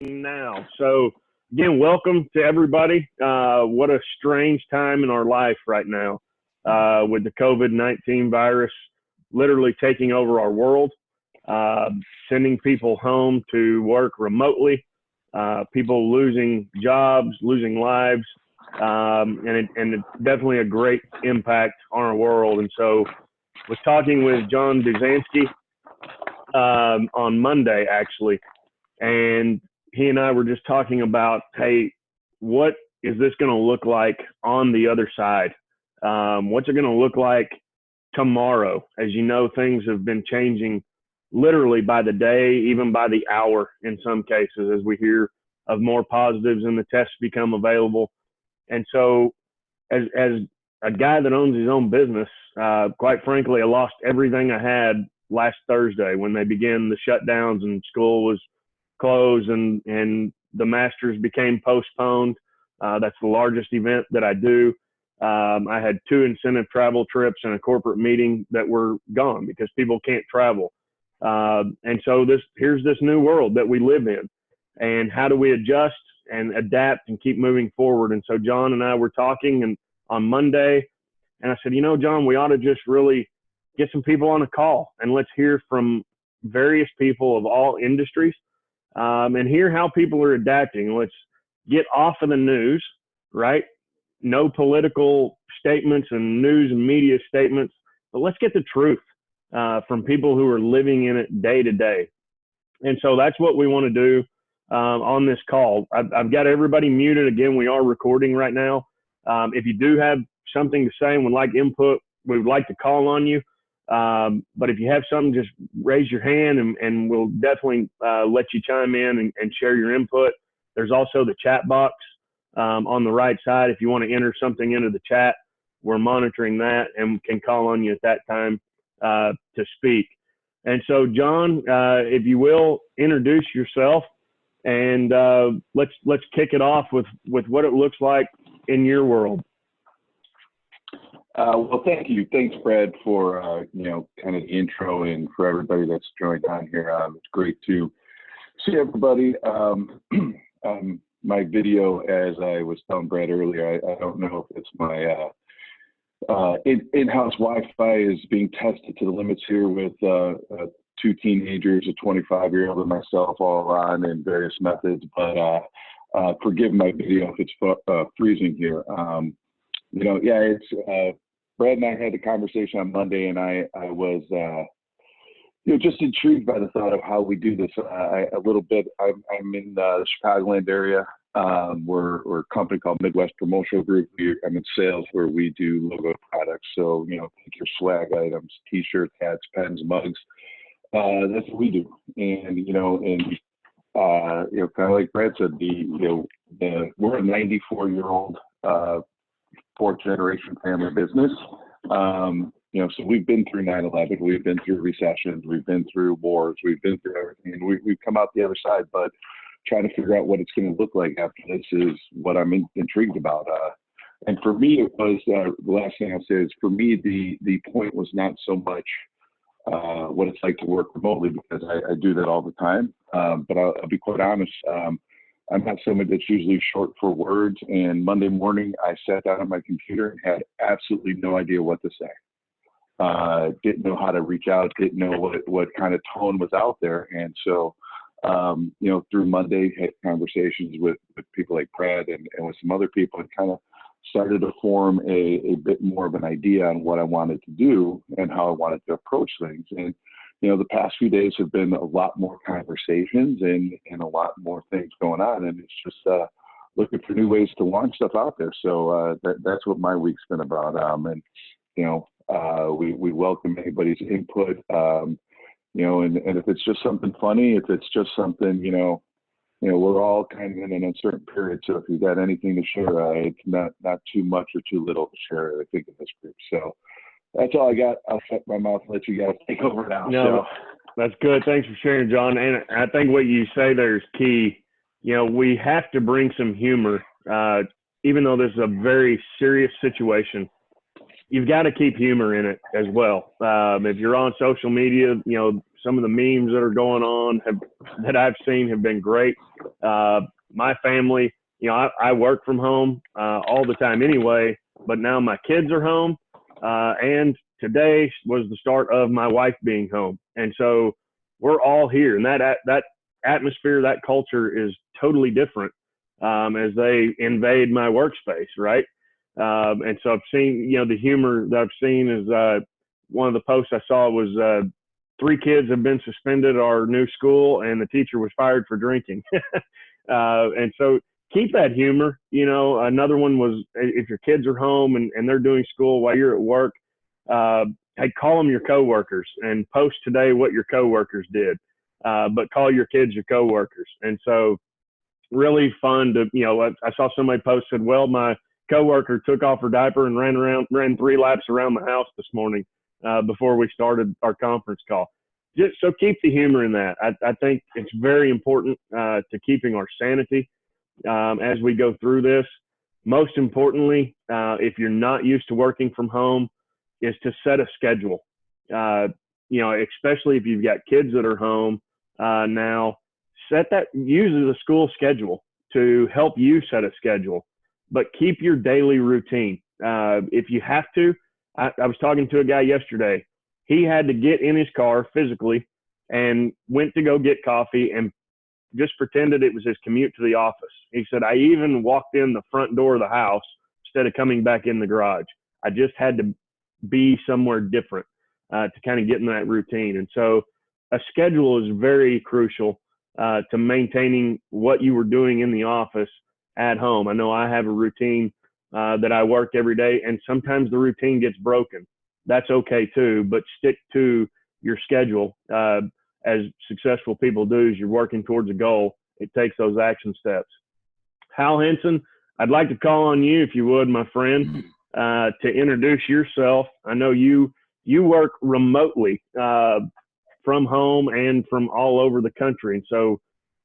Now. So again, welcome to everybody. What a strange time in our life right now with the COVID-19 virus literally taking over our world, uh, sending people home to work remotely, people losing jobs, losing lives, and it's definitely a great impact on our world. And so, was talking with John Duzansky on Monday actually, and he and I were just talking about, hey, what is this going to look like on the other side? What's it going to look like tomorrow? As you know, things have been changing literally by the day, even by the hour in some cases, as we hear of more positives and the tests become available. And so, as a guy that owns his own business, quite frankly, I lost everything I had last Thursday when they began the shutdowns and school was closed and the Masters became postponed. That's the largest event that I do. I had 2 incentive travel trips and a corporate meeting that were gone because people can't travel. And so here's this new world that we live in, and how do we adjust and adapt and keep moving forward? And so John and I were talking and on Monday, and I said, John, we ought to just really get some people on a call and let's hear from various people of all industries, and hear how people are adapting. Let's get off of the news, right? No political statements and news and media statements, but let's get the truth from people who are living in it day to day. And so that's what we want to do on this call. I've got everybody muted. Again, we are recording right now. If you do have something to say and would like input, we would like to call on you. But if you have something, just raise your hand and we'll definitely let you chime in and share your input. There's also the chat box on the right side. If you want to enter something into the chat, we're monitoring that and can call on you at that time to speak. And so, John, if you will, introduce yourself and let's kick it off with what it looks like in your world. Well, thank you. Thanks, Brad, for, kind of the intro and for everybody that's joined on here. It's great to see everybody. My video, as I was telling Brad earlier, I don't know if it's my in-house Wi-Fi is being tested to the limits here with 2 teenagers, a 25-year-old and myself, all on in various methods, but forgive my video if it's freezing here. It's Brad and I had a conversation on Monday, and I was just intrigued by the thought of how we do this. I'm in the Chicagoland area. We're a company called Midwest Promotional Group. I'm in sales where we do logo products. So, take your swag items, T-shirts, hats, pens, mugs. That's what we do. And, kind of like Brad said, we're a 94-year-old 4th generation family business. So we've been through 9/11, we've been through recessions, we've been through wars, we've been through everything, and we've come out the other side. But trying to figure out what it's going to look like after this is what I'm intrigued about. And for me, it was the last thing I'll say is for me the point was not so much what it's like to work remotely, because I do that all the time. But I'll be quite honest. I'm not someone that's usually short for words, and Monday morning I sat down at my computer and had absolutely no idea what to say. Didn't know how to reach out, didn't know what kind of tone was out there. And so, through Monday, had conversations with people like Brad and with some other people, and kind of started to form a bit more of an idea on what I wanted to do and how I wanted to approach things. And the past few days have been a lot more conversations and a lot more things going on. And it's just looking for new ways to launch stuff out there. So that's what my week's been about. We welcome anybody's input, and if it's just something funny, if it's just something, we're all kind of in an uncertain period. So if you've got anything to share, it's not too much or too little to share, I think, in this group. So that's all I got. I'll shut my mouth and let you guys take over now. No, that's good. Thanks for sharing, John. And I think what you say there is key. We have to bring some humor, even though this is a very serious situation. You've got to keep humor in it as well. If you're on social media, some of the memes that are going on that I've seen have been great. My family, I work from home all the time anyway, but now my kids are home, and today was the start of my wife being home, and so we're all here, and that atmosphere, that culture is totally different as they invade my workspace, right? And so I've seen, the humor that I've seen is one of the posts I saw was 3 kids have been suspended at our new school, and the teacher was fired for drinking. And so keep that humor. Another one was if your kids are home and they're doing school while you're at work, hey, call them your coworkers and post today what your coworkers did. But call your kids your coworkers. And so really fun to, I saw somebody posted, well, my coworker took off her diaper and ran 3 laps around the house this morning before we started our conference call. Just so keep the humor in that. I think it's very important to keeping our sanity as we go through this. Most importantly, if you're not used to working from home, is to set a schedule. Especially if you've got kids that are home now, use the school schedule to help you set a schedule, but keep your daily routine. If you have to, I was talking to a guy yesterday. He had to get in his car physically and went to go get coffee and just pretended it was his commute to the office. He said, I even walked in the front door of the house instead of coming back in the garage. I just had to be somewhere different to kind of get in that routine. And so a schedule is very crucial to maintaining what you were doing in the office at home. I know I have a routine that I work every day, and sometimes the routine gets broken. That's okay too, but stick to your schedule. As successful people do, as you're working towards a goal, it takes those action steps. Hal Henson, I'd like to call on you, if you would, my friend, to introduce yourself. I know you work remotely from home and from all over the country. And so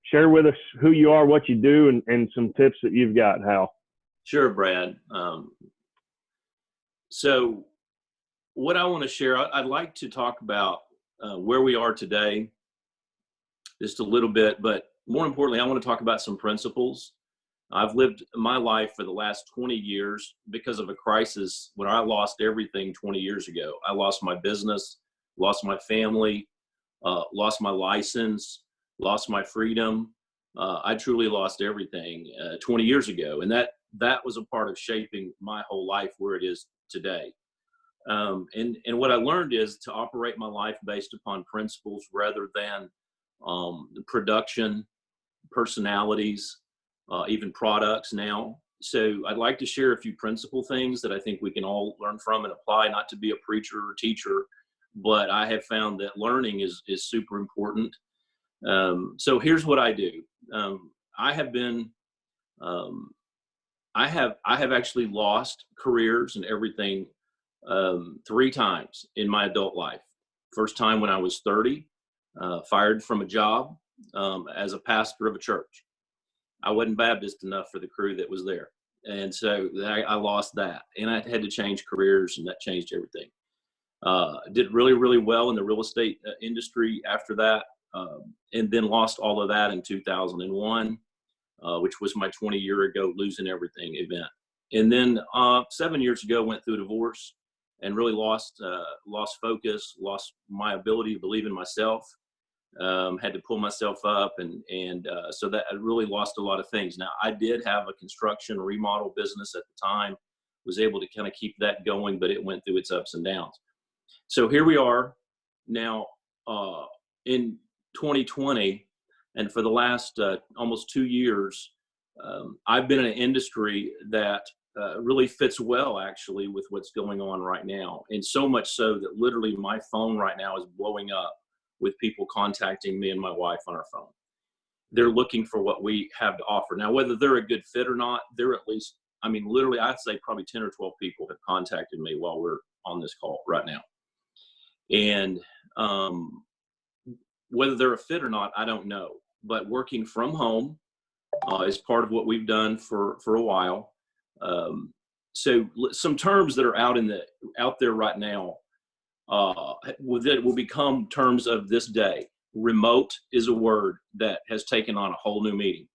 share with us who you are, what you do, and some tips that you've got, Hal. Sure, Brad. So what I want to share, I'd like to talk about where we are today just a little bit, but more importantly, I want to talk about some principles. I've lived my life for the last 20 years because of a crisis when I lost everything 20 years ago. I lost my business, lost my family, lost my license, lost my freedom. I truly lost everything 20 years ago. And that was a part of shaping my whole life where it is today. And what I learned is to operate my life based upon principles rather than production, personalities, even products now. So I'd like to share a few principle things that I think we can all learn from and apply, not to be a preacher or teacher, but I have found that learning is super important. So here's what I do. I have actually lost careers and everything 3 times in my adult life. First time when I was 30, fired from a job as a pastor of a church. I wasn't Baptist enough for the crew that was there. And so I lost that. And I had to change careers, and that changed everything. Did really, really well in the real estate industry after that, and then lost all of that in 2001, which was my 20-year ago losing everything event. And then 7 years ago, went through a divorce and really lost focus, lost my ability to believe in myself. Had to pull myself up, and so that I really lost a lot of things. Now, I did have a construction remodel business at the time, was able to kind of keep that going, but it went through its ups and downs. So here we are now in 2020, and for the last almost 2 years, I've been in an industry that really fits well, actually, with what's going on right now, and so much so that literally my phone right now is blowing up with people contacting me and my wife on our phone. They're looking for what we have to offer. Now, whether they're a good fit or not, they're at least, I mean, literally, I'd say probably 10 or 12 people have contacted me while we're on this call right now. And whether they're a fit or not, I don't know. But working from home is part of what we've done for a while. So some terms that are out there right now will become terms of this day. Remote is a word that has taken on a whole new meaning.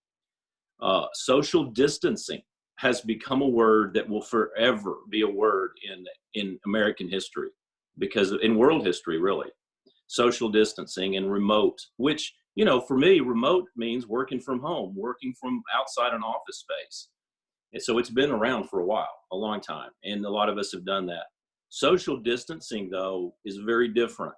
Social distancing has become a word that will forever be a word in American history, because in world history, really. Social distancing and remote, which, for me, remote means working from home, working from outside an office space. And so it's been around for a long time, and a lot of us have done that. Social distancing, though, is very different.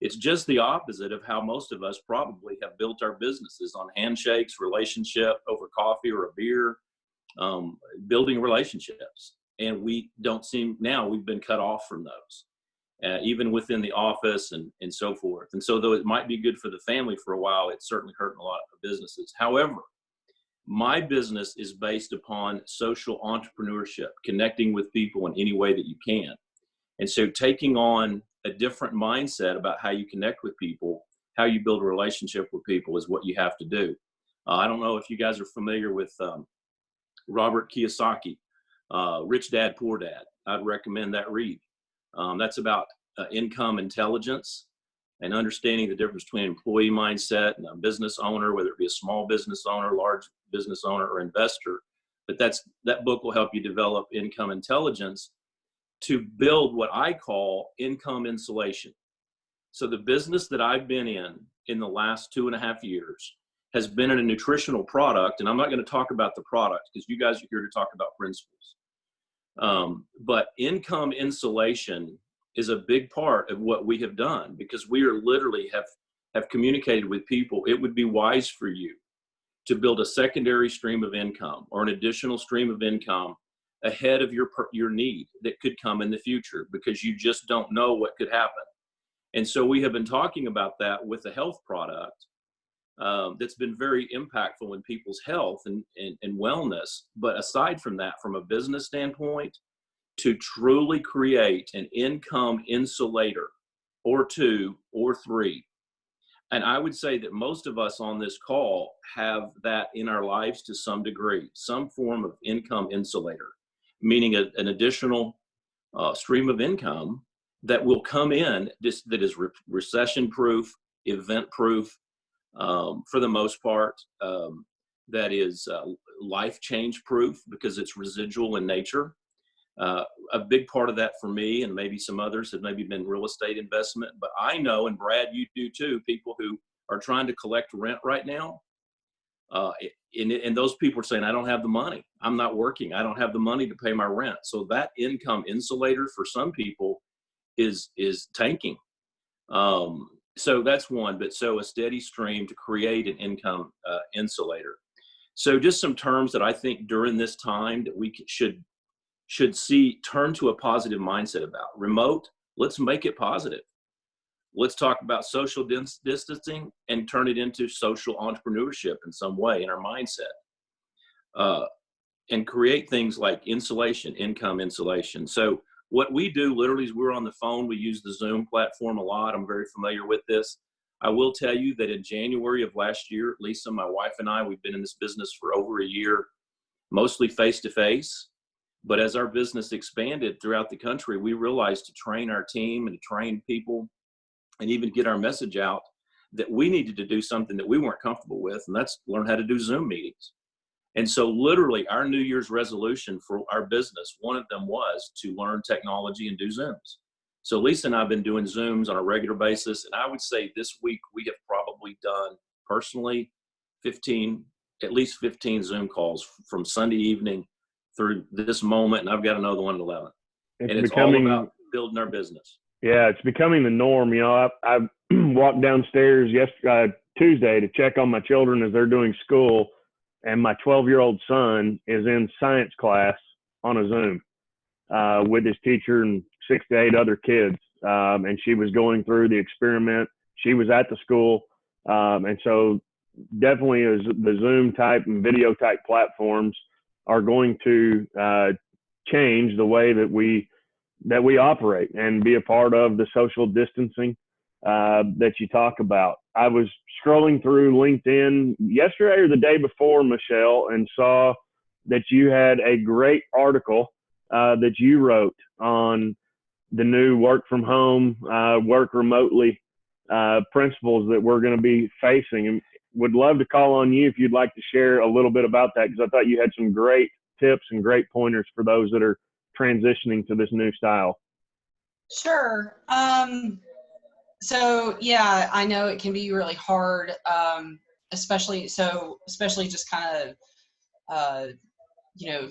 It's just the opposite of how most of us probably have built our businesses, on handshakes, relationship over coffee or a beer, building relationships. And we don't seem, now we've been cut off from those. Even within the office and so forth. And so though it might be good for the family for a while, it's certainly hurting a lot of businesses. However, my business is based upon social entrepreneurship, connecting with people in any way that you can. And so taking on a different mindset about how you connect with people, how you build a relationship with people is what you have to do. I don't know if you guys are familiar with Robert Kiyosaki, Rich Dad, Poor Dad. I'd recommend that read. That's about income intelligence and understanding the difference between employee mindset and a business owner, whether it be a small business owner, large business owner, or investor. But that book will help you develop income intelligence to build what I call income insulation. So the business that I've been in the last 2.5 years has been in a nutritional product, and I'm not going to talk about the product because you guys are here to talk about principles. But income insulation is a big part of what we have done, because we are literally have communicated with people. It would be wise for you to build a secondary stream of income or an additional stream of income ahead of your need that could come in the future, because you just don't know what could happen. And so we have been talking about that with a health product that's been very impactful in people's health and wellness. But aside from that, from a business standpoint, to truly create an income insulator or 2 or 3. And I would say that most of us on this call have that in our lives to some degree, some form of income insulator, meaning an additional stream of income that will come in that is recession proof, event proof, for the most part, that is life change proof because it's residual in nature. A big part of that for me, and maybe some others, have maybe been real estate investment. But I know, and Brad, you do too, people who are trying to collect rent right now. And those people are saying, I don't have the money. I'm not working. I don't have the money to pay my rent. So that income insulator for some people is tanking. So that's one, but so a steady stream to create an income insulator. So just some terms that I think during this time that we should see turn to a positive mindset about. Remote, let's make it positive. Let's talk about social distancing and turn it into social entrepreneurship in some way in our mindset. And create things like insulation, income insulation. So what we do literally is we're on the phone. We use the Zoom platform a lot. I'm very familiar with this. I will tell you that in January of last year, Lisa, my wife, and I, we've been in this business for over a year, mostly face-to-face. But as our business expanded throughout the country, we realized to train our team and to train people and even get our message out that we needed to do something that we weren't comfortable with, and that's learn how to do Zoom meetings. And so literally our New Year's resolution for our business, one of them was to learn technology and do Zooms. So Lisa and I have been doing Zooms on a regular basis. And I would say this week we have probably done personally at least 15 Zoom calls from Sunday evening through this moment. And I've got another one at 11. It's all about building our business. Yeah, it's becoming the norm. I walked downstairs Tuesday to check on my children as they're doing school. And my 12-year-old son is in science class on a Zoom with his teacher and 6 to 8 other kids. And she was going through the experiment. She was at the school. And so definitely the Zoom type and video type platforms are going to change the way that we operate and be a part of the social distancing that you talk about. I was scrolling through LinkedIn yesterday or the day before, Michelle, and saw that you had a great article that you wrote on the new work from home, work remotely principles that we're going to be facing. And would love to call on you if you'd like to share a little bit about that, because I thought you had some great tips and great pointers for those that are transitioning to this new style. Sure. So yeah, I know it can be really hard, especially just kind of,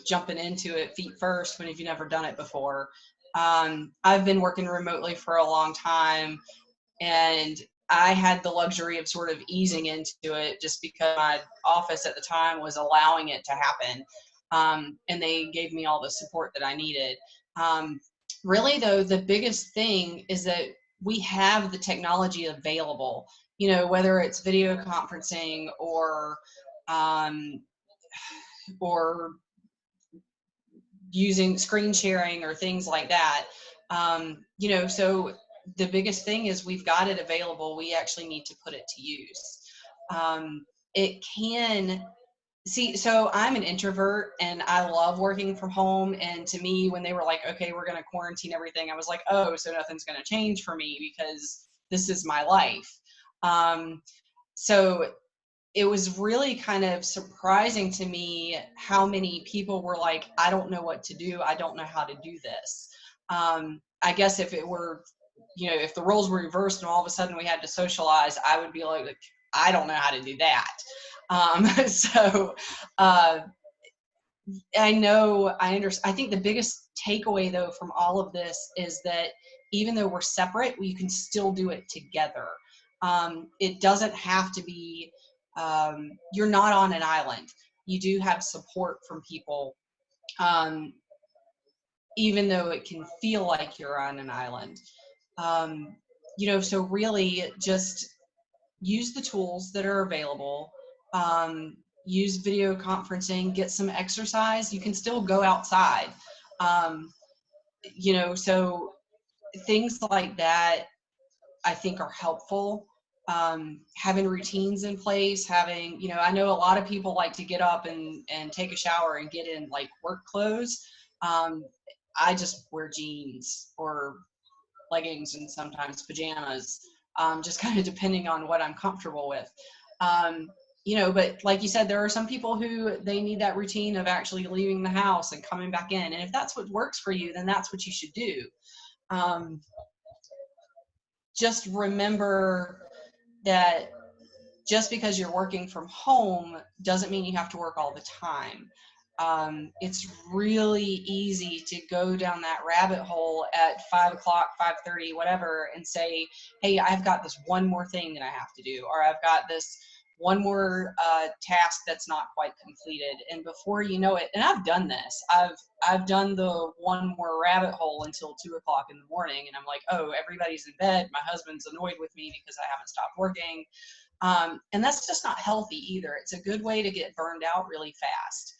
jumping into it feet first when you've never done it before. I've been working remotely for a long time, and I had the luxury of sort of easing into it just because my office at the time was allowing it to happen. And they gave me all the support that I needed. Really though, the biggest thing is that we have the technology available, whether it's video conferencing or using screen sharing or things like that. So the biggest thing is we've got it available. We actually need to put it to use. It can so I'm an introvert and I love working from home. And to me, when they were like, okay, we're going to quarantine everything, I was like, oh, so nothing's going to change for me because this is my life. So it was really kind of surprising to me how many people were like, I don't know what to do. I don't know how to do this. I guess if it were, if the roles were reversed and all of a sudden we had to socialize, I would be like, I don't know how to do that. I think the biggest takeaway though from all of this is that even though we're separate, we can still do it together. It doesn't have to be, you're not on an island. You do have support from people, even though it can feel like you're on an island. So really just use the tools that are available. Use video conferencing, get some exercise. You can still go outside. So things like that I think are helpful. Having routines in place, I know a lot of people like to get up and take a shower and get in like work clothes. I just wear jeans or leggings and sometimes pajamas, just kind of depending on what I'm comfortable with. But like you said, there are some people who they need that routine of actually leaving the house and coming back in. And if that's what works for you, then that's what you should do. Just remember that just because you're working from home doesn't mean you have to work all the time. It's really easy to go down that rabbit hole at 5 o'clock, 5:30, whatever, and say, hey, I've got this one more thing that I have to do, or I've got this one more task that's not quite completed. And before you know it, and I've done this, I've done the one more rabbit hole until 2 o'clock in the morning, and I'm like, oh, everybody's in bed. My husband's annoyed with me because I haven't stopped working. And that's just not healthy either. It's a good way to get burned out really fast.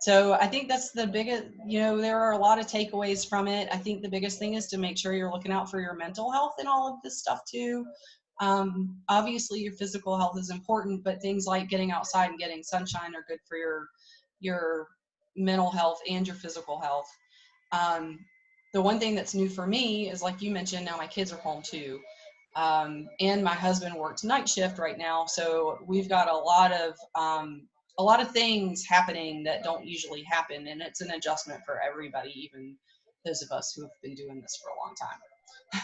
So I think that's the biggest, there are a lot of takeaways from it. I think the biggest thing is to make sure you're looking out for your mental health and all of this stuff too. Obviously your physical health is important, but things like getting outside and getting sunshine are good for your mental health and your physical health. The one thing that's new for me is, like you mentioned, now my kids are home too. And my husband works night shift right now. So we've got a lot of things happening that don't usually happen. And it's an adjustment for everybody, even those of us who have been doing this for a long time.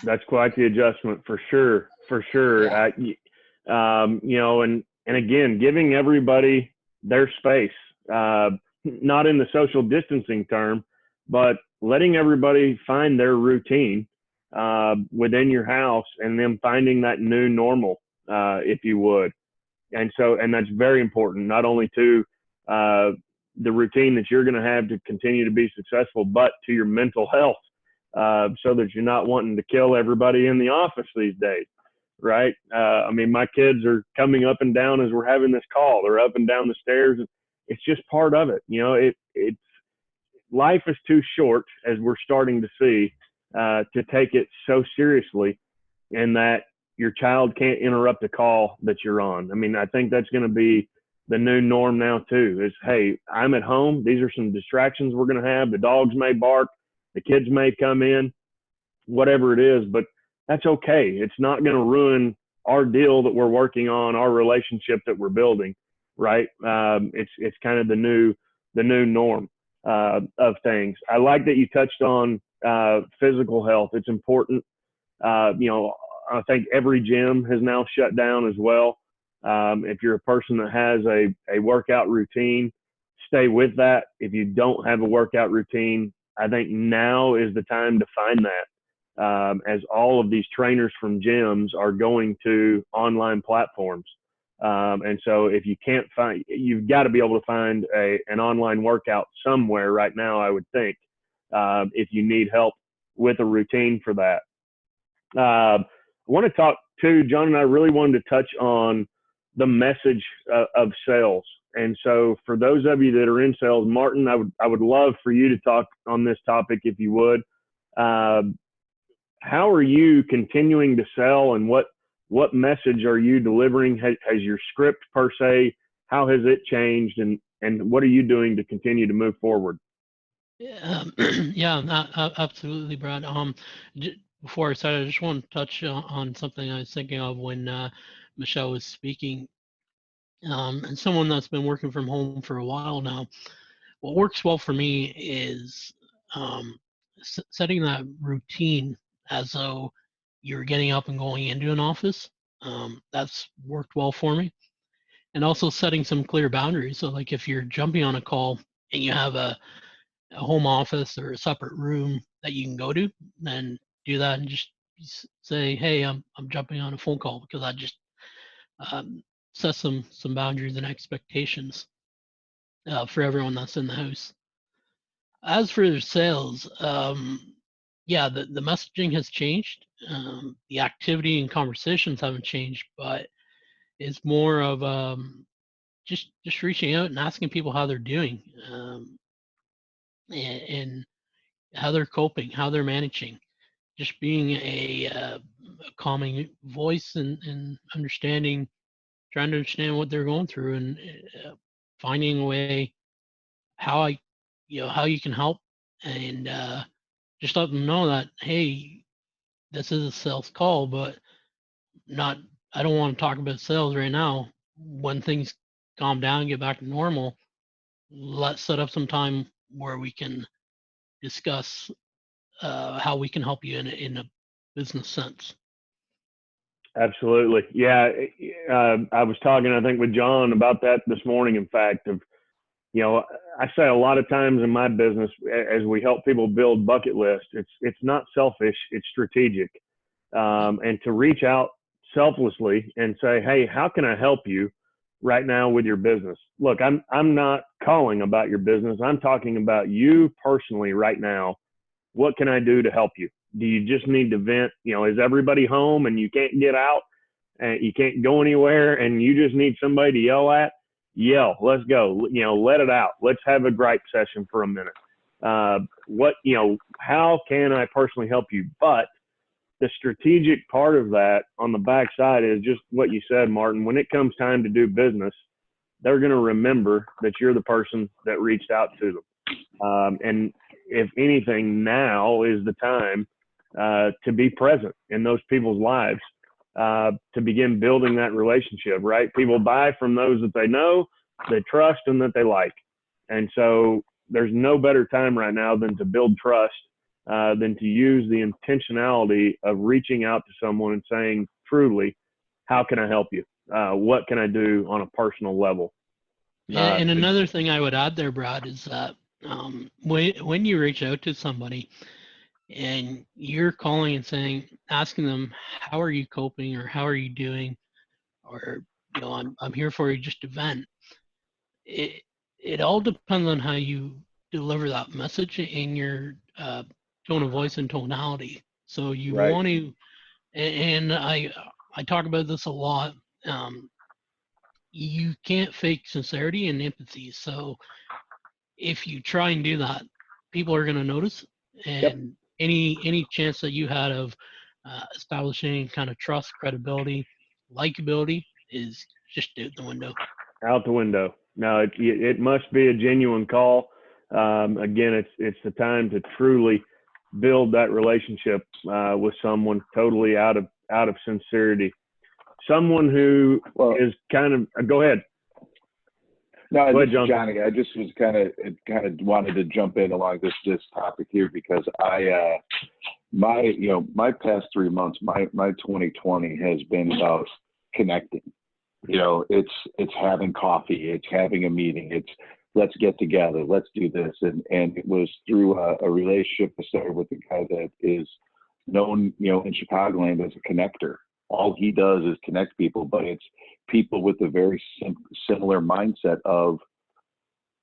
That's quite the adjustment for sure. Yeah. And again, giving everybody their space, not in the social distancing term, but letting everybody find their routine within your house, and them finding that new normal, if you would. And that's very important, not only to the routine that you're going to have to continue to be successful, but to your mental health, so that you're not wanting to kill everybody in the office these days, right? My kids are coming up and down as we're having this call. They're up and down the stairs. It's just part of it. It's life is too short, as we're starting to see, to take it so seriously, and that your child can't interrupt a call that you're on. I think that's going to be the new norm now too. Is, hey, I'm at home. These are some distractions we're going to have. The dogs may bark, the kids may come in, whatever it is, but that's okay. It's not going to ruin our deal that we're working on, our relationship that we're building, right? It's kind of the new norm of things. I like that you touched on physical health. It's important. I think every gym has now shut down as well. If you're a person that has a workout routine, stay with that. If you don't have a workout routine, I think now is the time to find that, as all of these trainers from gyms are going to online platforms. And so if you can't find, you've got to be able to find an online workout somewhere right now, I would think, if you need help with a routine for that. I want to talk to John, and I really wanted to touch on the message of sales. And so for those of you that are in sales, Martin, I would love for you to talk on this topic if you would. How are you continuing to sell, and what message are you delivering? Has your script per se, how has it changed, and what are you doing to continue to move forward? Yeah, absolutely, Brad. Before I started, I just want to touch on something I was thinking of when Michelle was speaking. And someone that's been working from home for a while now, what works well for me is setting that routine as though you're getting up and going into an office. That's worked well for me. And also setting some clear boundaries. So, like if you're jumping on a call and you have a home office or a separate room that you can go to, then do that and just say, "Hey, I'm jumping on a phone call," because I just set some boundaries and expectations for everyone that's in the house. As for the sales, yeah, the messaging has changed. The activity and conversations haven't changed, but it's more of just reaching out and asking people how they're doing, and how they're coping, how they're managing. Just being a calming voice and understanding, trying to understand what they're going through, and finding a way how how you can help, and just let them know that, hey, this is a sales call, but not. I don't want to talk about sales right now. When things calm down and get back to normal, let's set up some time where we can discuss how we can help you in a business sense. Absolutely. Yeah. I was talking, I think, with John about that this morning, in fact, I say a lot of times in my business, as we help people build bucket lists, it's not selfish, it's strategic. And to reach out selflessly and say, hey, how can I help you right now with your business? Look, I'm not calling about your business. I'm talking about you personally right now. What can I do to help you? Do you just need to vent? Is everybody home and you can't get out and you can't go anywhere and you just need somebody to yell at? Yell, let's go. Let it out. Let's have a gripe session for a minute. How can I personally help you? But the strategic part of that on the backside is just what you said, Martin. When it comes time to do business, they're going to remember that you're the person that reached out to them. And if anything, now is the time to be present in those people's lives, to begin building that relationship, right? People buy from those that they know, they trust, and that they like. And so there's no better time right now than to build trust, than to use the intentionality of reaching out to someone and saying, truly, how can I help you? What can I do on a personal level? And another thing I would add there, Brad, is that when you reach out to somebody and you're calling and asking them, how are you coping, or how are you doing, or I'm here for you, just to vent. It all depends on how you deliver that message in your tone of voice and tonality. So you Right. want to, and I talk about this a lot. You can't fake sincerity and empathy. So if you try and do that, people are going to notice, and Yep. any chance that you had of establishing kind of trust, credibility, likability is just out the window. Out the window. No, it must be a genuine call. Again, it's the time to truly build that relationship with someone totally out of sincerity. Someone who is kind of go ahead. No, go ahead, Johnny. I just was kind of wanted to jump in along this topic here because my past 3 months, my 2020 has been about connecting. It's having coffee, it's having a meeting, it's let's get together, let's do this, and it was through a relationship I started with a guy that is known, in Chicagoland as a connector. All he does is connect people, but it's people with a very similar mindset of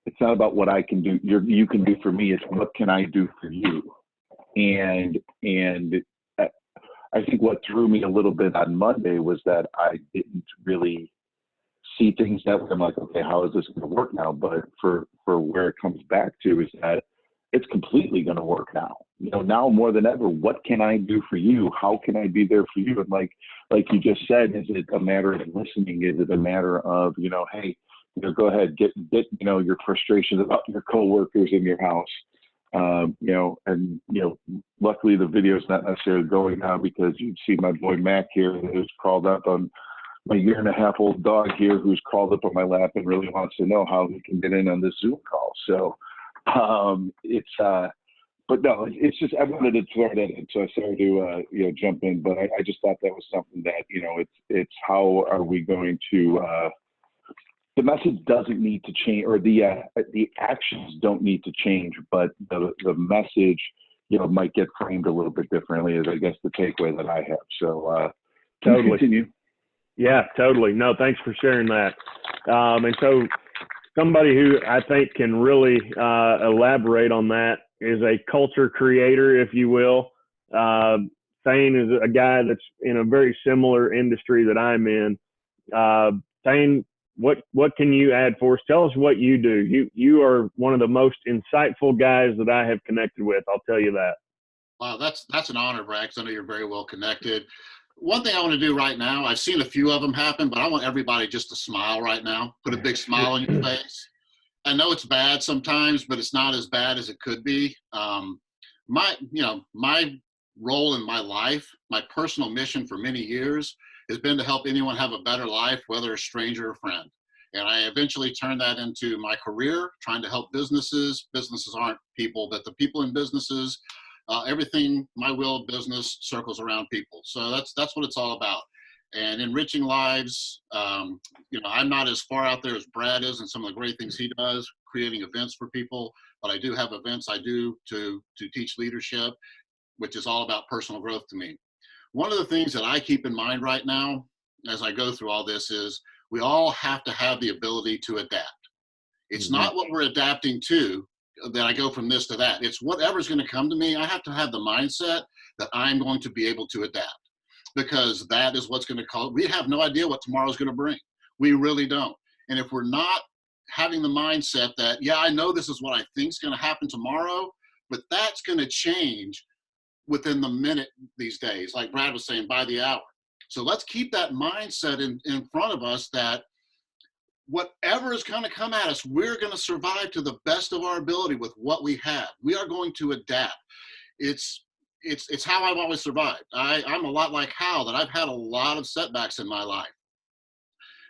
it's not about what I can do, you can do for me. It's what can I do for you? And I think what threw me a little bit on Monday was that I didn't really see things that way. I'm like, okay, how is this going to work now? But for where it comes back to is that it's completely going to work now. Now more than ever, what can I do for you? How can I be there for you? And like you just said, is it a matter of listening? Is it a matter of, hey, go ahead, get your frustrations about your coworkers in your house. Luckily the video's not necessarily going now because you see my boy Mac here who's crawled up on my 1.5-year-old dog here who's crawled up on my lap and really wants to know how he can get in on this Zoom call. So but no, it's just I wanted to throw that in, so I started to jump in. But I just thought that was something that it's how are we going to the message doesn't need to change, or the actions don't need to change, but the message might get framed a little bit differently is I guess the takeaway that I have. So totally. Continue. Yeah, totally. No, thanks for sharing that. And so somebody who I think can really elaborate on that is a culture creator, if you will. Thane is a guy that's in a very similar industry that I'm in. Thane, what can you add for us? Tell us what you do. You are one of the most insightful guys that I have connected with. I'll tell you that. Wow, that's an honor, Brad, 'cause I know you're very well connected. One thing I want to do right now, I've seen a few of them happen, but I want everybody just to smile right now. Put a big smile on your face. I know it's bad sometimes, but it's not as bad as it could be. My role in my life, my personal mission for many years has been to help anyone have a better life, whether a stranger or friend. And I eventually turned that into my career, trying to help businesses. Businesses aren't people, but the people in businesses, everything, my will of business circles around people. So that's what it's all about. And enriching lives, I'm not as far out there as Brad is and some of the great things he does, creating events for people, but I do have events I do to teach leadership, which is all about personal growth to me. One of the things that I keep in mind right now, as I go through all this, is we all have to have the ability to adapt. It's not what we're adapting to that I go from this to that. It's whatever's going to come to me. I have to have the mindset that I'm going to be able to adapt, because that is what's going to cause. We have no idea what tomorrow's going to bring. We really don't. And if we're not having the mindset that, yeah, I know this is what I think is going to happen tomorrow, but that's going to change within the minute these days, like Brad was saying, by the hour. So let's keep that mindset in front of us that whatever is going to come at us, we're going to survive to the best of our ability with what we have. We are going to adapt. It's how I've always survived. I'm a lot like Hal, that I've had a lot of setbacks in my life.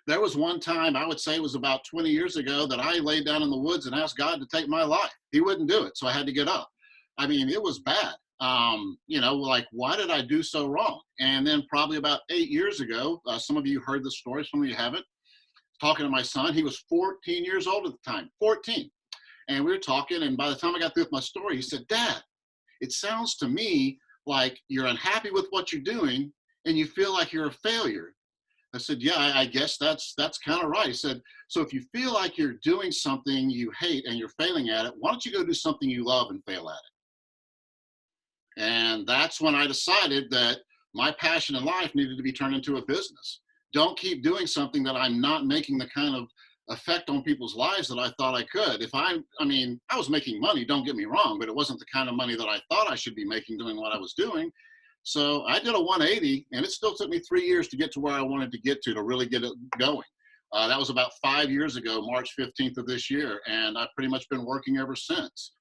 There was one time, I would say it was about 20 years ago, that I laid down in the woods and asked God to take my life. He wouldn't do it, so I had to get up. I mean, it was bad. Why did I do so wrong? And then probably about 8 years ago, some of you heard the story, some of you haven't. Talking to my son, he was 14 years old at the time, 14. And we were talking, and by the time I got through with my story, he said, "Dad, it sounds to me like you're unhappy with what you're doing and you feel like you're a failure." I said, "Yeah, I guess that's kind of right." He said, "So if you feel like you're doing something you hate and you're failing at it, why don't you go do something you love and fail at it?" And that's when I decided that my passion in life needed to be turned into a business. Don't keep doing something that I'm not making the kind of effect on people's lives that I thought I could. I was making money, don't get me wrong, but it wasn't the kind of money that I thought I should be making doing what I was doing. So I did a 180, and it still took me 3 years to get to where I wanted to get to really get it going. That was about 5 years ago, March 15th of this year, and I've pretty much been working ever since.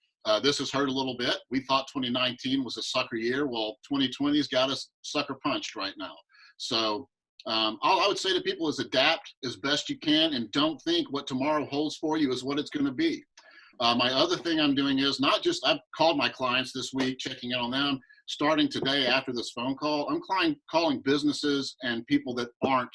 This has hurt a little bit. We thought 2019 was a sucker year. Well, 2020's got us sucker punched right now. So all I would say to people is adapt as best you can, and don't think what tomorrow holds for you is what it's going to be. My other thing I'm doing is I've called my clients this week, checking in on them. Starting today after this phone call, I'm calling businesses and people that aren't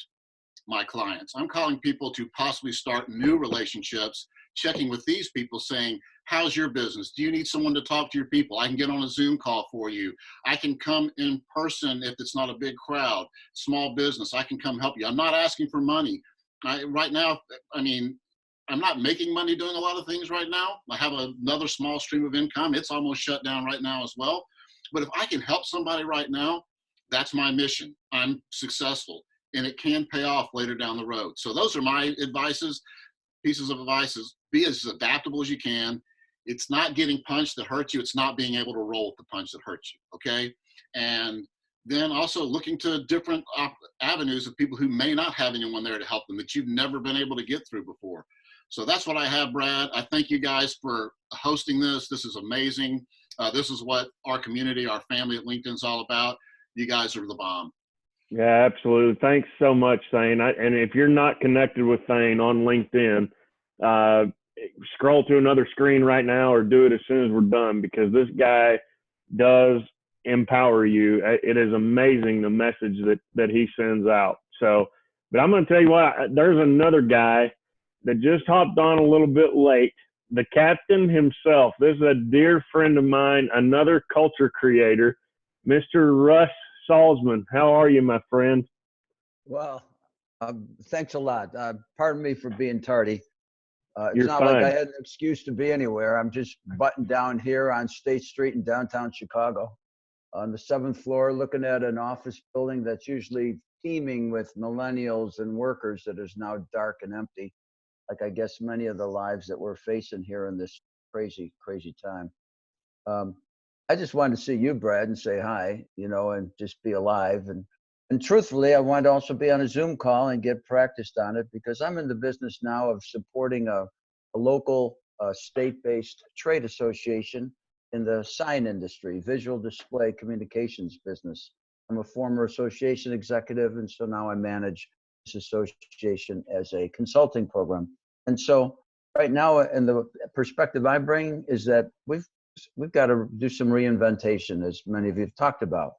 my clients. I'm calling people to possibly start new relationships, checking with these people saying, how's your business? Do you need someone to talk to your people? I can get on a Zoom call for you. I can come in person if it's not a big crowd. Small business, I can come help you. I'm not asking for money. Right now, I'm not making money doing a lot of things right now. I have another small stream of income. It's almost shut down right now as well. But if I can help somebody right now, that's my mission. I'm successful, and it can pay off later down the road. So those are my pieces of advice is be as adaptable as you can. It's not getting punched that hurts you. It's not being able to roll with the punch that hurts you, okay? And then also looking to different avenues of people who may not have anyone there to help them that you've never been able to get through before. So that's what I have, Brad. I thank you guys for hosting this. This is amazing. This is what our community, our family at LinkedIn is all about. You guys are the bomb. Yeah, absolutely. Thanks so much, Thane. And if you're not connected with Thane on LinkedIn, scroll to another screen right now or do it as soon as we're done, because this guy does empower you. It is amazing the message that he sends out. So, but I'm going to tell you what, there's another guy that just hopped on a little bit late. The captain himself. This is a dear friend of mine, another culture creator, Mr. Russ Salzman. How are you, my friend? Well, thanks a lot. Pardon me for being tardy. It's You're not fine. like I had an excuse to be anywhere. I'm just buttoned down here on State Street in downtown Chicago on the 7th floor, looking at an office building that's usually teeming with millennials and workers that is now dark and empty, like I guess many of the lives that we're facing here in this crazy, crazy time. I just wanted to see you, Brad, and say hi, and just be alive. And truthfully, I wanted to also be on a Zoom call and get practiced on it, because I'm in the business now of supporting a local state-based trade association in the sign industry, visual display communications business. I'm a former association executive, and so now I manage this association as a consulting program. And so right now, and the perspective I bring is that we've got to do some reinventation, as many of you have talked about.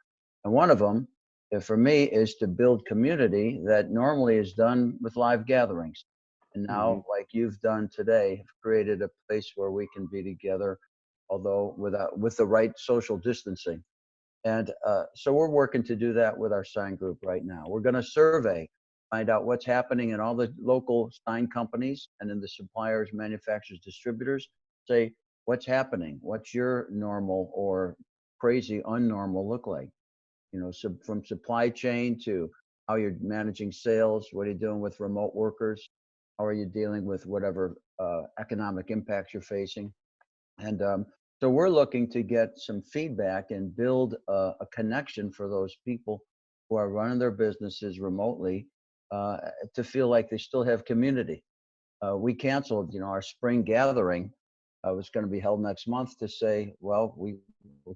And one of them, for me, is to build community that normally is done with live gatherings. And now, like you've done today, have created a place where we can be together, although with the right social distancing. And so we're working to do that with our sign group right now. We're going to survey, find out what's happening in all the local sign companies and in the suppliers, manufacturers, distributors. Say, what's happening? What's your normal or crazy unnormal look like? So from supply chain to how you're managing sales, what are you doing with remote workers? How are you dealing with whatever economic impacts you're facing? And so we're looking to get some feedback and build a connection for those people who are running their businesses remotely to feel like they still have community. We canceled, our spring gathering. Was going to be held next month to say, well, we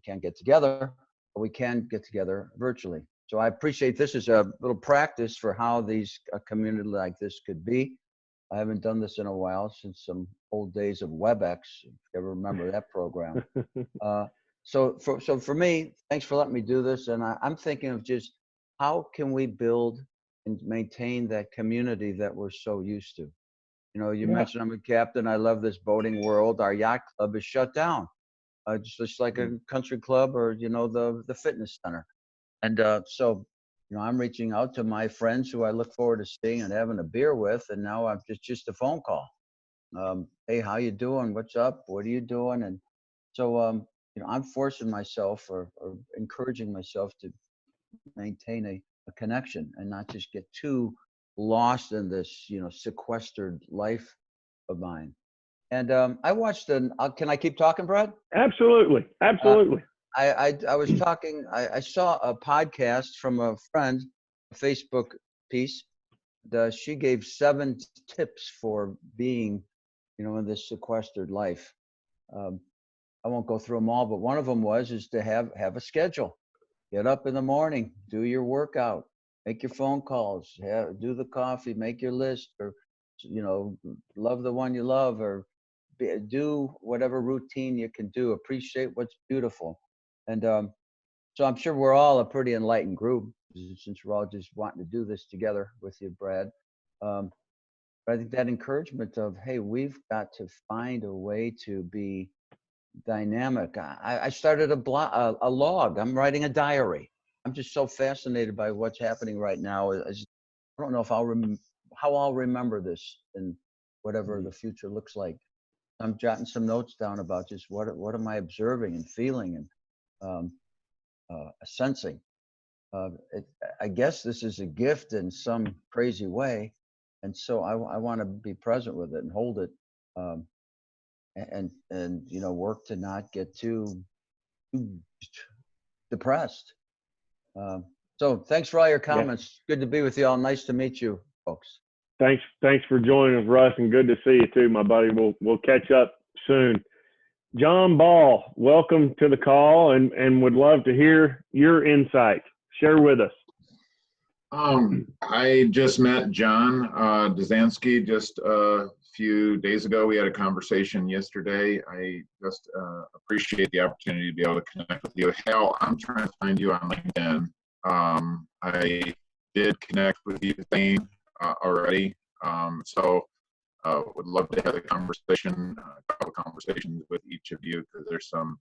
can't get together, but we can get together virtually. So I appreciate this as a little practice for how a community like this could be. I haven't done this in a while, since some old days of WebEx, if you ever remember that program. So for me, thanks for letting me do this. And I'm thinking of just how can we build and maintain that community that we're so used to. You mentioned I'm a captain. I love this boating world. Our yacht club is shut down, just like a country club or, the fitness center. And so, I'm reaching out to my friends who I look forward to seeing and having a beer with. And now I'm just a phone call. Hey, how you doing? What's up? What are you doing? And so, I'm forcing myself or encouraging myself to maintain a connection and not just get too lost in this, sequestered life of mine. And I watched can I keep talking, Brad? Absolutely. I was talking, I saw a podcast from a friend, a Facebook piece, she gave 7 tips for being, in this sequestered life. Um, I won't go through them all, but one of them is to have a schedule. Get up in the morning, do your workout, make your phone calls, do the coffee, make your list, or love the one you love, or do whatever routine you can do. Appreciate what's beautiful, and so I'm sure we're all a pretty enlightened group, since we're all just wanting to do this together with you, Brad. But I think that encouragement of, hey, we've got to find a way to be dynamic. I started a log. I'm writing a diary. I'm just so fascinated by what's happening right now. I don't know if how I'll remember this in whatever the future looks like. I'm jotting some notes down about just what am I observing and feeling and sensing. I guess this is a gift in some crazy way, and so I want to be present with it and hold it. And work to not get too depressed. So thanks for all your comments. Good to be with you all. Nice to meet you, folks. Thanks for joining us, Russ, and good to see you too, my buddy. We'll catch up soon. John Ball, welcome to the call, and would love to hear your insight. Share with us. I just met John Dzansky just a few days ago. We had a conversation yesterday. I just appreciate the opportunity to be able to connect with you. Hal, I'm trying to find you on LinkedIn. I did connect with you, Thane, already. So would love to have a conversation, a couple conversations with each of you, because there's some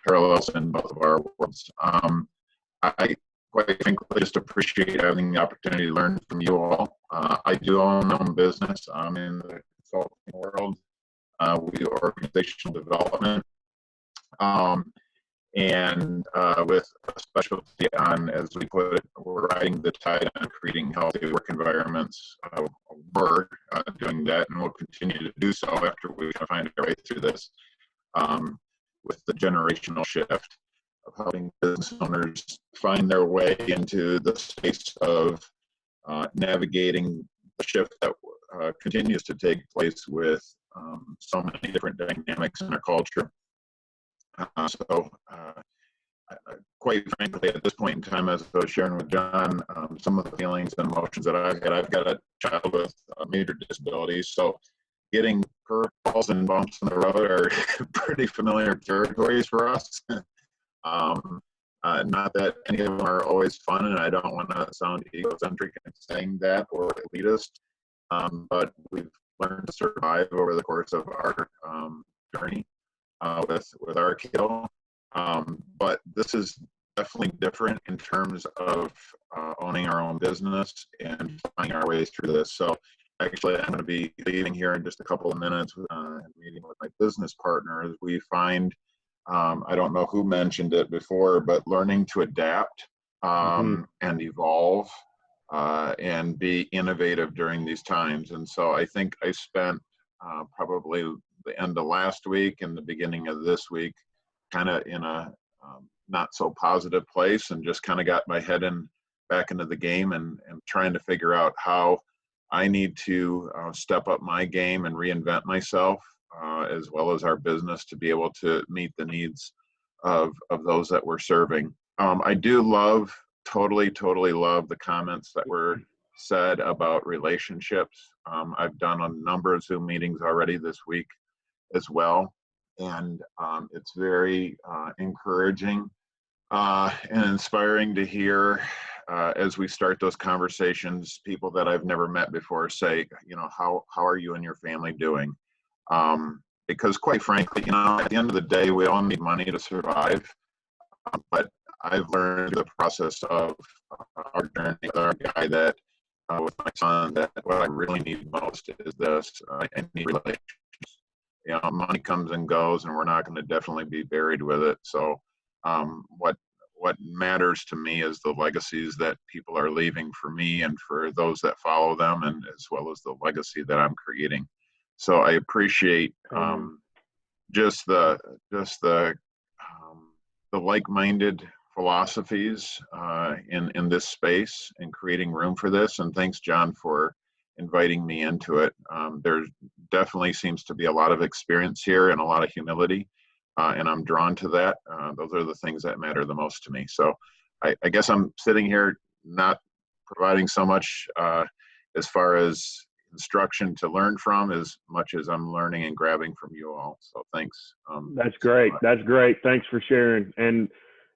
parallels in both of our worlds. I quite frankly just appreciate having the opportunity to learn from you all. I do own my own business. I'm in the consulting world. We do organizational development. And with a specialty on, as we put it, we're riding the tide on creating healthy work environments. We're doing that, and we'll continue to do so after we find our way through this, with the generational shift of helping business owners find their way into the space of navigating the shift that continues to take place with so many different dynamics in our culture. Quite frankly, at this point in time, as I was sharing with John, some of the feelings and emotions that I've had, I've got a child with major disabilities, so getting curveballs and bumps in the road are pretty familiar territories for us. Not that any of them are always fun, and I don't want to sound egocentric in saying that or elitist, but we've learned to survive over the course of our journey with our kiddo. But this is definitely different in terms of owning our own business and finding our way through this. So actually, I'm going to be leaving here in just a couple of minutes, meeting with my business partner as we find, I don't know who mentioned it before, but learning to adapt and evolve and be innovative during these times. And so I think I spent probably the end of last week and the beginning of this week kind of in a not so positive place, and just kind of got my head back into the game and trying to figure out how I need to step up my game and reinvent myself, as well as our business, to be able to meet the needs of those that we're serving. I do totally love the comments that were said about relationships. I've done a number of Zoom meetings already this week as well, and it's very encouraging and inspiring to hear as we start those conversations, people that I've never met before say, how are you and your family doing? Because quite frankly, at the end of the day, we all need money to survive. But I've learned the process of our journey with our guy that with my son, that what I really need most is this. I need relationships. Money comes and goes, and we're not going to definitely be buried with it. So what matters to me is the legacies that people are leaving for me and for those that follow them, and as well as the legacy that I'm creating. So I appreciate just the like-minded philosophies in this space and creating room for this. And thanks, John, for inviting me into it. There definitely seems to be a lot of experience here and a lot of humility, and I'm drawn to that. Those are the things that matter the most to me. So I guess I'm sitting here not providing so much as far as instruction to learn from as much as I'm learning and grabbing from you all. So thanks. That's great. That's great. Thanks for sharing.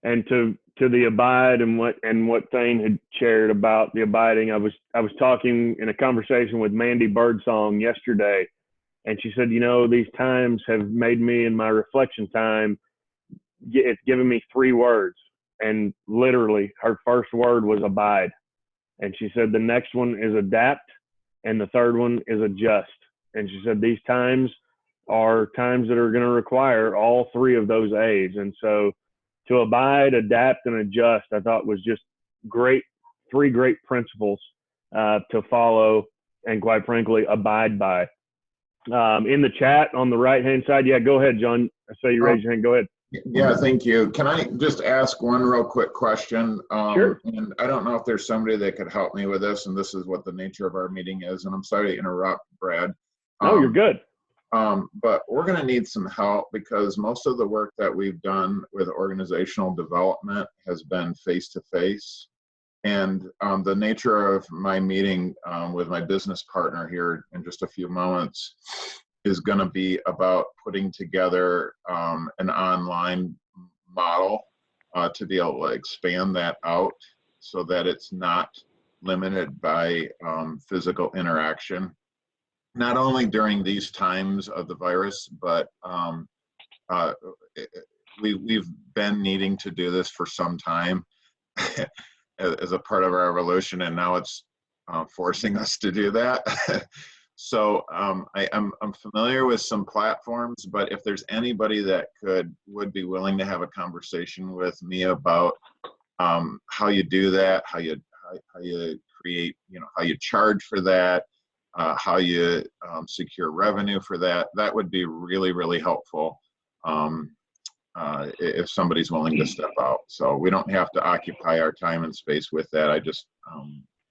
And to the abide and what Thane had shared about the abiding, I was talking in a conversation with Mandy Birdsong yesterday, and she said, these times have made me in my reflection time, it's given me 3 words, and literally her first word was abide. And she said the next one is adapt, and the third one is adjust. And she said these times are times that are going to require all 3 of those A's. And so to abide, adapt, and adjust, I thought was just great, 3 great principles to follow and, quite frankly, abide by. In the chat on the right-hand side, yeah, go ahead, John. I saw you raise your hand. Go ahead. Yeah, thank you. Can I just ask one real quick question? Sure. And I don't know if there's somebody that could help me with this, and this is what the nature of our meeting is, and I'm sorry to interrupt, Brad. No, you're good. But we're going to need some help because most of the work that we've done with organizational development has been face-to-face. And the nature of my meeting with my business partner here in just a few moments is going to be about putting together an online model to be able to expand that out so that it's not limited by physical interaction. Not only during these times of the virus, but we've been needing to do this for some time as a part of our evolution, and now it's forcing us to do that. So I'm familiar with some platforms, but if there's anybody that would be willing to have a conversation with me about how you do that, how you create, how you charge for that, how you secure revenue for that, that would be really, really helpful if somebody's willing to step out. So we don't have to occupy our time and space with that. I just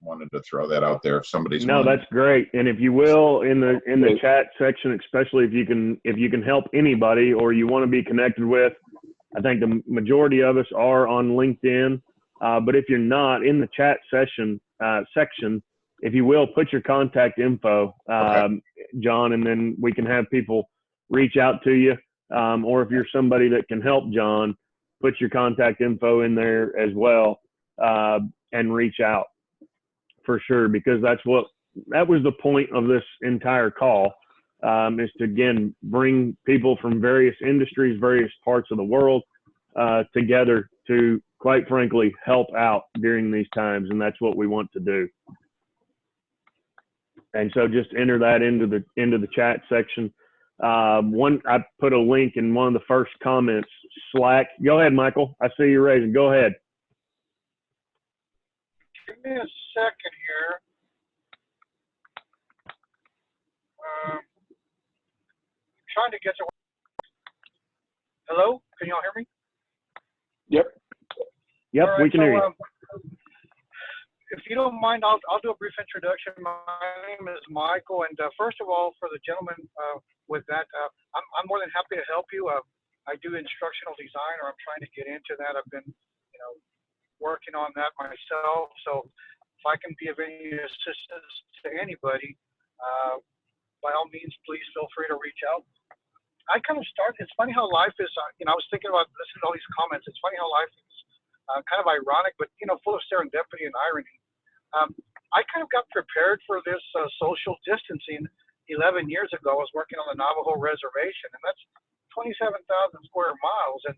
wanted to throw that out there if somebody's willing. That's great. And if you will, in the chat section, especially if you can help anybody or you want to be connected with, I think the majority of us are on LinkedIn. But if you're not, in the chat section, if you will, put your contact info, Okay. John, and then we can have people reach out to you. Or if you're somebody that can help John, put your contact info in there as well, and reach out for sure, because that was the point of this entire call, is to, again, bring people from various industries, various parts of the world together to, quite frankly, help out during these times. And that's what we want to do. And so just enter that into the chat section. I put a link in one of the first comments, Slack. Go ahead, Michael. I see you raising. Go ahead. Give me a second here. Trying to get to. Hello? Can y'all hear me? Yep. Yep, right, we can hear you. If you don't mind, I'll do a brief introduction. My name is Michael, and first of all, for the gentleman with that, I'm more than happy to help you. I do instructional design, or I'm trying to get into that. I've been, working on that myself. So if I can be of any assistance to anybody, by all means, please feel free to reach out. I kind of start. It's funny how life is. I was thinking about listening to all these comments. It's funny how life is kind of ironic, but full of serendipity and irony. I kind of got prepared for this social distancing 11 years ago. I was working on the Navajo reservation, and that's 27,000 square miles. And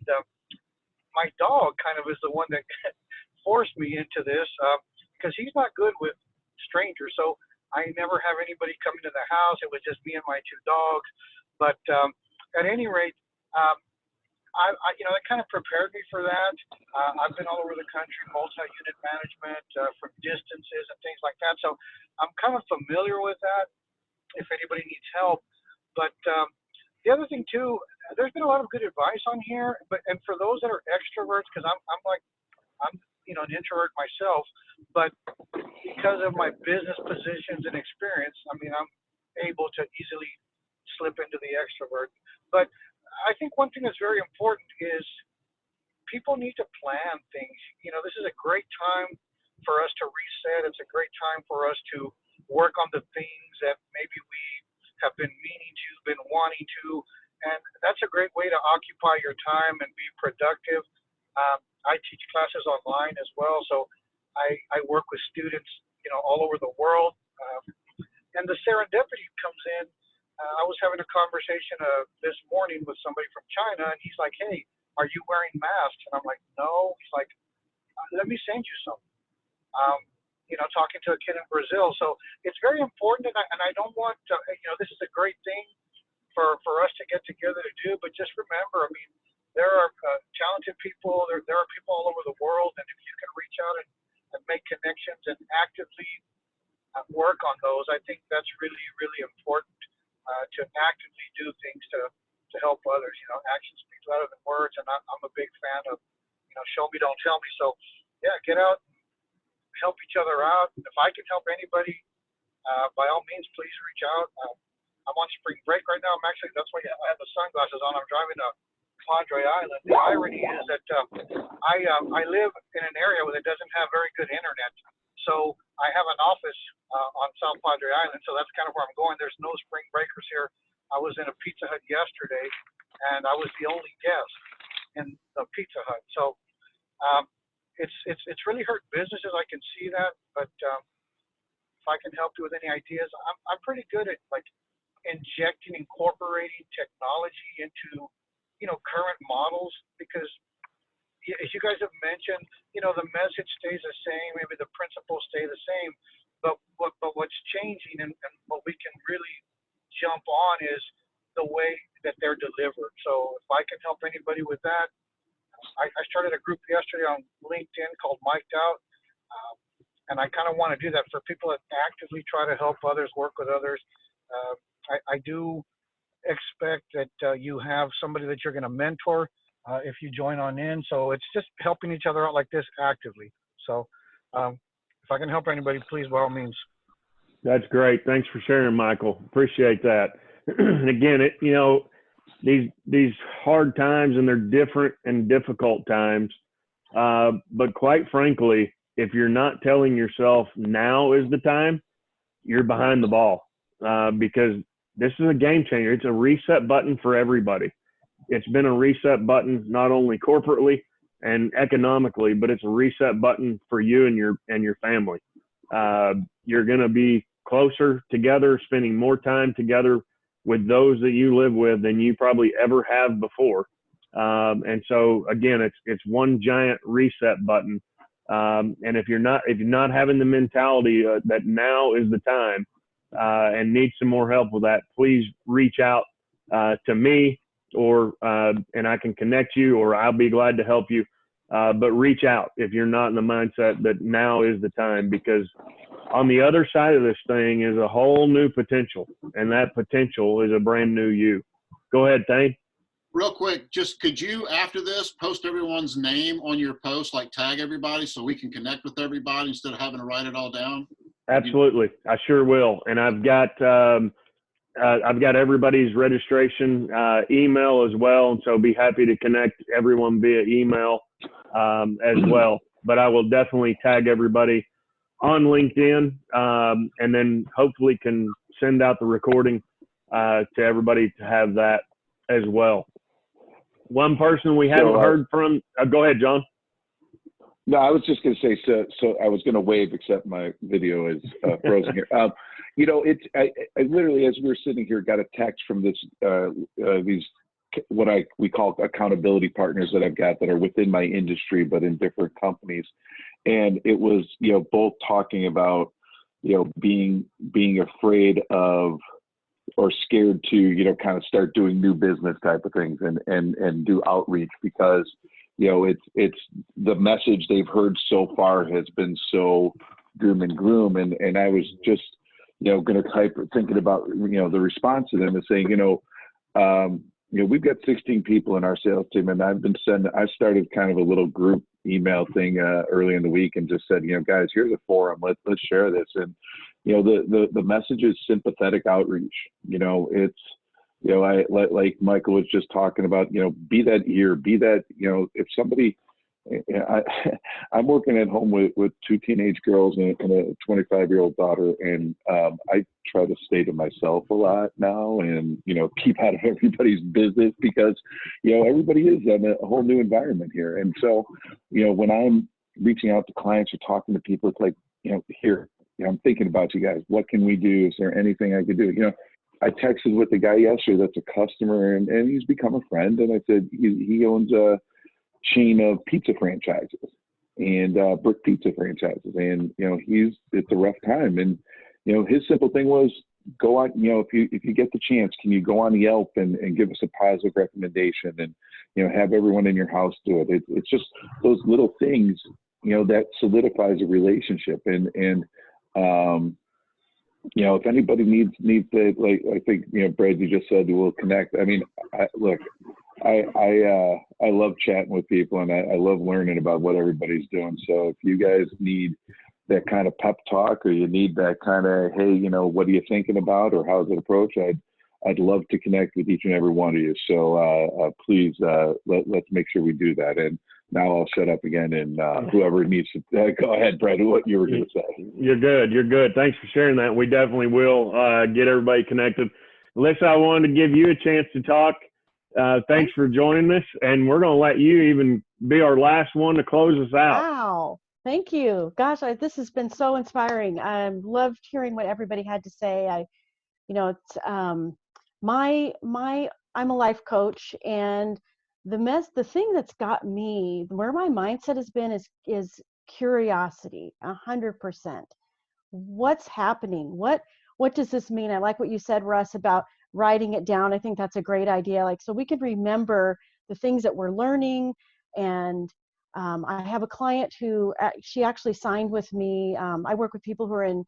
my dog kind of is the one that forced me into this because he's not good with strangers. So I never have anybody come into the house. It was just me and my 2 dogs. But at any rate, it kind of prepared me for that. I've been all over the country, multi-unit management from distances and things like that. So I'm kind of familiar with that if anybody needs help. But the other thing too, there's been a lot of good advice on here. And for those that are extroverts, because I'm like I'm an introvert myself, but because of my business positions and experience, I mean, I'm able to easily slip into the extrovert. But I think one thing that's very important is people need to plan things. This is a great time for us to reset. It's a great time for us to work on the things that maybe we have been meaning to, been wanting to, and that's a great way to occupy your time and be productive. I teach classes online as well, so I work with students, all over the world, and the serendipity comes in. I was having a conversation this morning with somebody from China, and he's like, "Hey, are you wearing masks?" And I'm like, "No." He's like, "Let me send you some." Talking to a kid in Brazil. So it's very important, and I don't want to, this is a great thing for us to get together to do, but just remember, I mean, there are talented people, there are people all over the world, and if you can reach out and make connections and actively work on those, I think that's really, really important, to actively do things to help others. Actions speak louder than words, and I'm a big fan of, show me, don't tell me. So yeah, get out, help each other out. If I can help anybody, by all means, please reach out. I'm on spring break right now. That's why I have the sunglasses on. I'm driving to Padre Island. The irony is that I live in an area where it doesn't have very good internet. So I have an office on South Padre Island. So that's kind of where I'm going. There's no spring breakers here. I was in a Pizza Hut yesterday, and I was the only guest in the Pizza Hut. So it's really hurt businesses. I can see that, but if I can help you with any ideas, I'm pretty good at like incorporating technology into current models, because as you guys have mentioned, the message stays the same, maybe the principles stay the same, but what's changing and what we can really jump on is the way that they're delivered. So if I can help anybody with that, I started a group yesterday on LinkedIn called Mic'd Out, and I kind of want to do that for people that actively try to help others, work with others. I do expect that you have somebody that you're going to mentor if you join on in. So it's just helping each other out like this actively. So if I can help anybody, please, by all means. That's great. Thanks for sharing, Michael. Appreciate that. And again, these hard times, and they're different and difficult times. But quite frankly, if you're not telling yourself now is the time, you're behind the ball, because this is a game changer. It's a reset button for everybody. It's been a reset button, not only corporately and economically, but it's a reset button for you and your family. You're going to be closer together, spending more time together with those that you live with than you probably ever have before. And so again, it's one giant reset button. And if you're not having the mentality that now is the time, and need some more help with that, please reach out to me, or and I can connect you, or I'll be glad to help you. But reach out if you're not in the mindset that now is the time, because on the other side of this thing is a whole new potential, and that potential is a brand new you. Go ahead, Thane. Real quick, just could you, after this, post everyone's name on your post, like tag everybody so we can connect with everybody instead of having to write it all down? Absolutely. I sure will. And I've got everybody's registration email as well. And so be happy to connect everyone via email as well. But I will definitely tag everybody on LinkedIn, and then hopefully can send out the recording to everybody to have that as well. One person we haven't heard from, go ahead, John. No, I was just going to say, so I was going to wave, except my video is frozen here. I literally, as we were sitting here, got a text from these we call accountability partners that I've got that are within my industry, but in different companies. And it was, both talking about, being afraid of, or scared to, kind of start doing new business type of things and do outreach, because, it's the message they've heard so far has been so doom and gloom. And I was just, going to type, thinking about, the response to them and saying, we've got 16 people in our sales team, and I started kind of a little group, email thing early in the week and just said, guys, here's a forum. Let's share this. And the message is sympathetic outreach. It's I like Michael was just talking about. Be that ear. Be that if somebody. I'm working at home with 2 teenage girls and a 25-year-old daughter, and I try to stay to myself a lot now, and keep out of everybody's business because everybody is in a whole new environment here. And so when I'm reaching out to clients or talking to people, it's like here I'm thinking about you guys. What can we do? Is there anything I could do? I texted with a guy yesterday that's a customer, and he's become a friend, and I said he owns a chain of pizza franchises and brick pizza franchises, and it's a rough time, and his simple thing was go on, if you get the chance, can you go on Yelp and give us a positive recommendation, and have everyone in your house do it. It's just those little things that solidifies a relationship, and if anybody needs to, like, I think Brad, you just said we'll connect. I mean, I love chatting with people, and I love learning about what everybody's doing. So if you guys need that kind of pep talk, or you need that kind of, hey, what are you thinking about, or how's it approach? I'd love to connect with each and every one of you. So please let's make sure we do that. And now I'll shut up again, and whoever needs to go ahead, Brad. What you were going to say? You're good. You're good. Thanks for sharing that. We definitely will get everybody connected. Alyssa, I wanted to give you a chance to talk. Thanks for joining us, and we're going to let you even be our last one to close us out. Wow. Thank you. Gosh, this has been so inspiring. I loved hearing what everybody had to say. It's I'm a life coach, and the thing that's got me where my mindset has been is curiosity, 100%. What's happening? What does this mean? I like what you said, Russ, about writing it down. I think that's a great idea. So we can remember the things that we're learning. And I have a client who she actually signed with me. I work with people who are in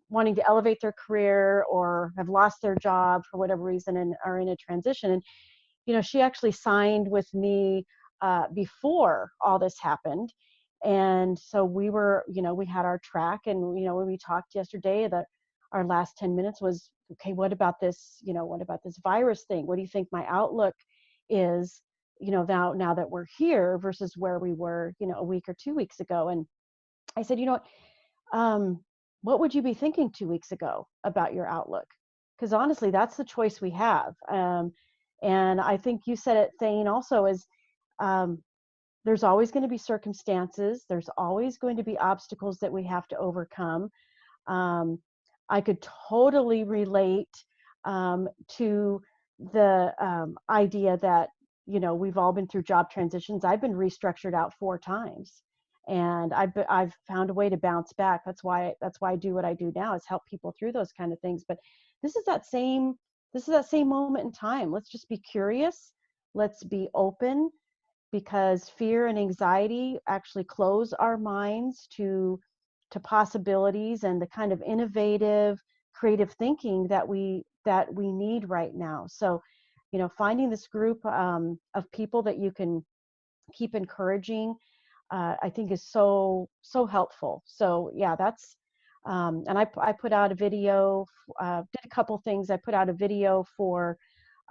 wanting to elevate their career or have lost their job for whatever reason and are in a transition. And she actually signed with me before all this happened. And so we were, we had our track, and when we talked yesterday, that our last 10 minutes was, okay, what about this, what about this virus thing? What do you think my outlook is, now that we're here versus where we were, a week or 2 weeks ago? And I said, what would you be thinking 2 weeks ago about your outlook? Because honestly, that's the choice we have. And I think you said it, Thane, also, is there's always going to be circumstances. There's always going to be obstacles that we have to overcome. I could totally relate to the idea that, we've all been through job transitions. I've been restructured out 4 times, and I've found a way to bounce back. That's why I do what I do now, is help people through those kind of things. But this is that same moment in time. Let's just be curious. Let's be open, because fear and anxiety actually close our minds to possibilities and the kind of innovative, creative thinking that we need right now. So, finding this group of people that you can keep encouraging, I think is so helpful. So yeah, that's and I put out a video, did a couple things. I put out a video for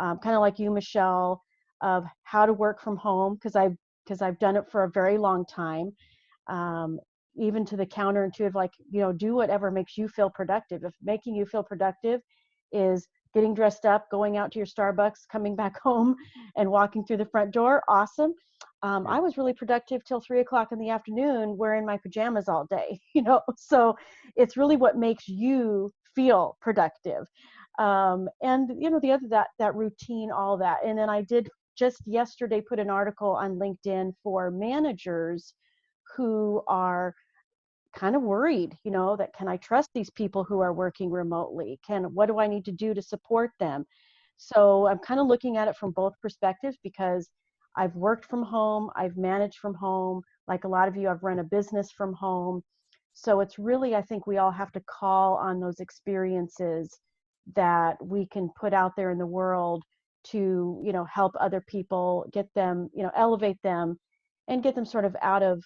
kind of like you, Michelle, of how to work from home, because I've done it for a very long time. Even to the counterintuitive, like, do whatever makes you feel productive. If making you feel productive is getting dressed up, going out to your Starbucks, coming back home and walking through the front door, awesome. I was really productive till 3 o'clock in the afternoon wearing my pajamas all day, so it's really what makes you feel productive. And the other, that routine, all that. And then I did just yesterday put an article on LinkedIn for managers who are kind of worried, that can I trust these people who are working remotely? What do I need to do to support them? So I'm kind of looking at it from both perspectives, because I've worked from home, I've managed from home, like a lot of you, I've run a business from home. So it's really, I think we all have to call on those experiences that we can put out there in the world to, help other people, get them, elevate them, and get them sort of out of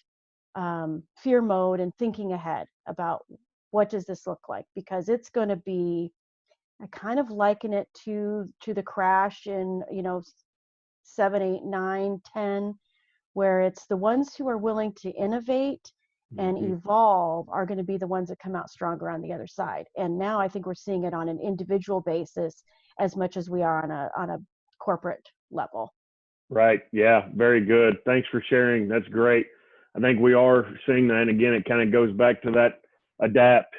fear mode and thinking ahead about what does this look like, because it's going to be, I kind of liken it to the crash in 7, 8, 9, 10, where it's the ones who are willing to innovate and evolve are going to be the ones that come out stronger on the other side. And now I think we're seeing it on an individual basis as much as we are on a corporate level. Right. Yeah. Very good. Thanks for sharing. That's great. I think we are seeing that. And again, it kind of goes back to that adapt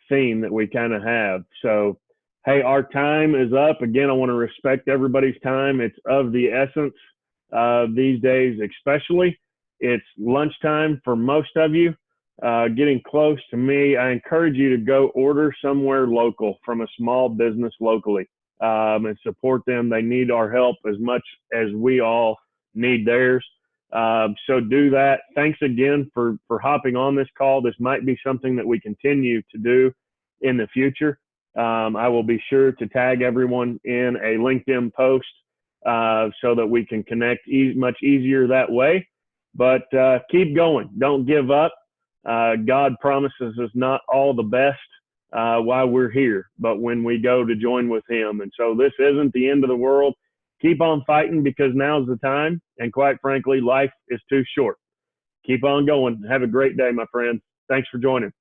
theme that we kind of have. So, hey, our time is up. Again, I want to respect everybody's time. It's of the essence these days, especially. It's lunchtime for most of you, getting close to me. I encourage you to go order somewhere local from a small business locally and support them. They need our help as much as we all need theirs. So do that. Thanks again for hopping on this call. This might be something that we continue to do in the future. I will be sure to tag everyone in a LinkedIn post so that we can connect much easier that way. But keep going. Don't give up. God promises us not all the best while we're here, but when we go to join with him. And so this isn't the end of the world. Keep on fighting, because now's the time. And quite frankly, life is too short. Keep on going. Have a great day, my friends. Thanks for joining.